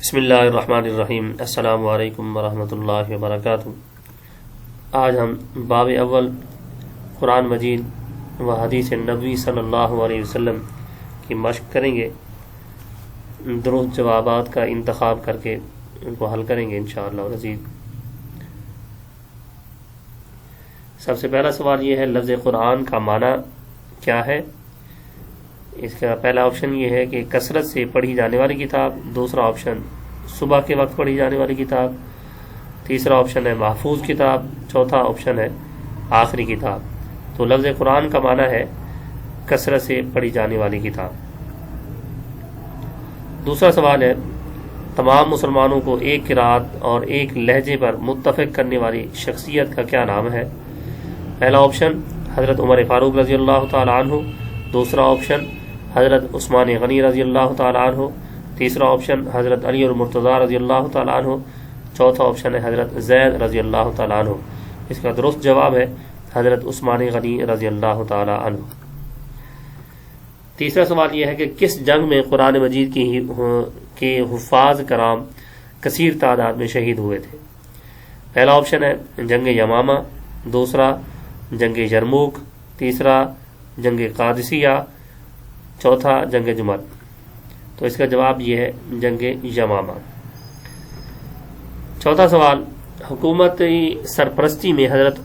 بسم اللہ الرحمن الرحیم۔ السلام علیکم ورحمۃ اللہ وبرکاتہ۔ آج ہم باب اول قرآن مجید و حدیث نبوی صلی اللہ علیہ وسلم کی مشق کریں گے، درست جوابات کا انتخاب کر کے ان کو حل کریں گے انشاءاللہ العزیز۔ سب سے پہلا سوال یہ ہے، لفظ قرآن کا معنی کیا ہے؟ اس کا پہلا آپشن یہ ہے کہ کثرت سے پڑھی جانے والی کتاب، دوسرا آپشن صبح کے وقت پڑھی جانے والی کتاب، تیسرا آپشن ہے محفوظ کتاب، چوتھا آپشن ہے آخری کتاب۔ تو لفظ قرآن کا معنی ہے کثرت سے پڑھی جانے والی کتاب۔ دوسرا سوال ہے، تمام مسلمانوں کو ایک قرأت اور ایک لہجے پر متفق کرنے والی شخصیت کا کیا نام ہے؟ پہلا آپشن حضرت عمر فاروق رضی اللہ تعالی عنہ، دوسرا آپشن حضرت عثمان غنی رضی اللہ تعالی عنہ، تیسرا آپشن حضرت علی المرتضیٰ رضی اللہ تعالی عنہ، چوتھا آپشن ہے حضرت زید رضی اللہ تعالی عنہ۔ اس کا درست جواب ہے حضرت عثمان غنی رضی اللہ تعالی عنہ۔ تیسرا سوال یہ ہے کہ کس جنگ میں قرآن مجید کے حفاظ کرام کثیر تعداد میں شہید ہوئے تھے؟ پہلا آپشن ہے جنگ یمامہ، دوسرا جنگ یرموک، تیسرا جنگ قادسیہ، چوتھا جنگ جمل۔ تو اس کا جواب یہ ہے جنگ یمامہ۔ چوتھا سوال، حکومتی سرپرستی میں حضرت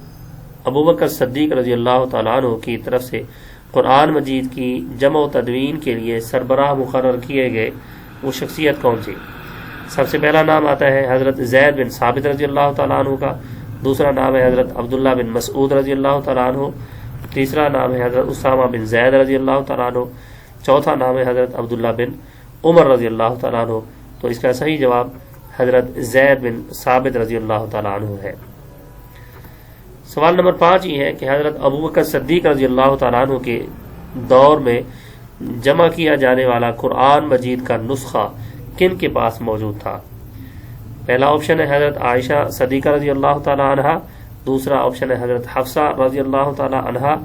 ابوبکر صدیق رضی اللہ تعالیٰ عنہ کی طرف سے قرآن مجید کی جمع و تدوین کے لیے سربراہ مقرر کیے گئے وہ شخصیت کون سی؟ سب سے پہلا نام آتا ہے حضرت زید بن ثابت رضی اللہ تعالیٰ عنہ کا، دوسرا نام ہے حضرت عبداللہ بن مسعود رضی اللہ تعالیٰ عنہ، تیسرا نام ہے حضرت اسامہ بن زید رضی اللہ تعالیٰ عنہ، چوتھا نام ہے حضرت عبداللہ بن عمر رضی اللہ تعالیٰ عنہ۔ تو اس کا صحیح جواب حضرت زید بن ثابت رضی اللہ تعالیٰ عنہ ہے۔ سوال نمبر 5 یہ ہے کہ حضرت ابوبکر صدیق رضی اللہ تعالیٰ عنہ کے دور میں جمع کیا جانے والا قرآن مجید کا نسخہ کن کے پاس موجود تھا؟ پہلا آپشن ہے حضرت عائشہ صدیقہ رضی اللہ تعالیٰ عنہ، دوسرا آپشن ہے حضرت حفصہ رضی اللہ تعالیٰ عنہ،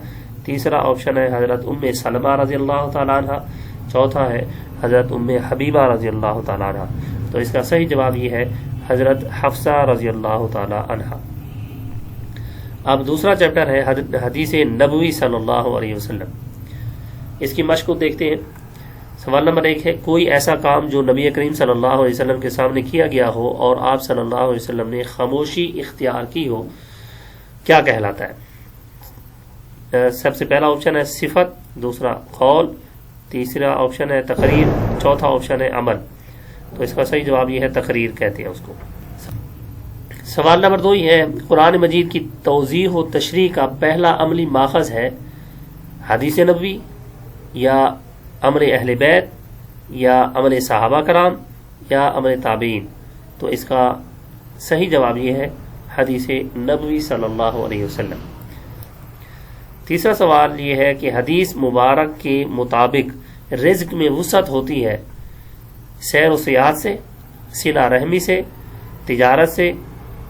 تیسرا آپشن ہے حضرت ام سلمہ رضی اللہ تعالیٰ عنہ، چوتھا ہے حضرت ام حبیبہ رضی اللہ تعالیٰ عنہ۔ تو اس کا صحیح جواب یہ ہے حضرت حفصہ رضی اللہ تعالیٰ عنہ۔ اب دوسرا چیپٹر ہے حدیث نبوی صلی اللہ علیہ وسلم۔ اس کی مشق کو دیکھتے ہیں۔ سوال نمبر 1 ہے، کوئی ایسا کام جو نبی کریم صلی اللہ علیہ وسلم کے سامنے کیا گیا ہو اور آپ صلی اللہ علیہ وسلم نے خاموشی اختیار کی ہو، کیا کہلاتا ہے؟ سب سے پہلا آپشن ہے صفت، دوسرا قول، تیسرا آپشن ہے تقریر، چوتھا آپشن ہے عمل۔ تو اس کا صحیح جواب یہ ہے تقریر کہتے ہیں اس کو۔ سوال نمبر 2 یہ ہے، قرآن مجید کی توضیح و تشریح کا پہلا عملی ماخذ ہے حدیث نبوی یا امر اہل بیت یا عمل صحابہ کرام یا عمل تابعین؟ تو اس کا صحیح جواب یہ ہے حدیث نبوی صلی اللہ علیہ وسلم۔ تیسرا سوال یہ ہے کہ حدیث مبارک کے مطابق رزق میں وسعت ہوتی ہے سیر و سیاحت سے، صلہ رحمی سے، تجارت سے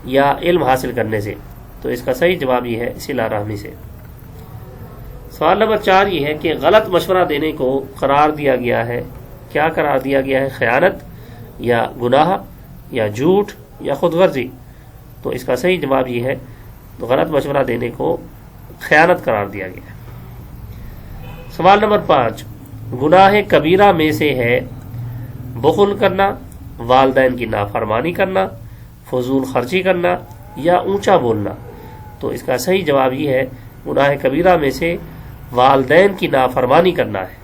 یا علم حاصل کرنے سے؟ تو اس کا صحیح جواب یہ ہے صلہ رحمی سے۔ سوال نمبر 4 یہ ہے کہ غلط مشورہ دینے کو قرار دیا گیا ہے، کیا قرار دیا گیا ہے؟ خیانت یا گناہ یا جھوٹ یا خود غرضی؟ تو اس کا صحیح جواب یہ ہے غلط مشورہ دینے کو خیانت قرار دیا گیا ہے۔ سوال نمبر 5، گناہ کبیرہ میں سے ہے بخل کرنا، والدین کی نافرمانی کرنا، فضول خرچی کرنا یا اونچا بولنا؟ تو اس کا صحیح جواب یہ ہے گناہ کبیرہ میں سے والدین کی نافرمانی کرنا ہے۔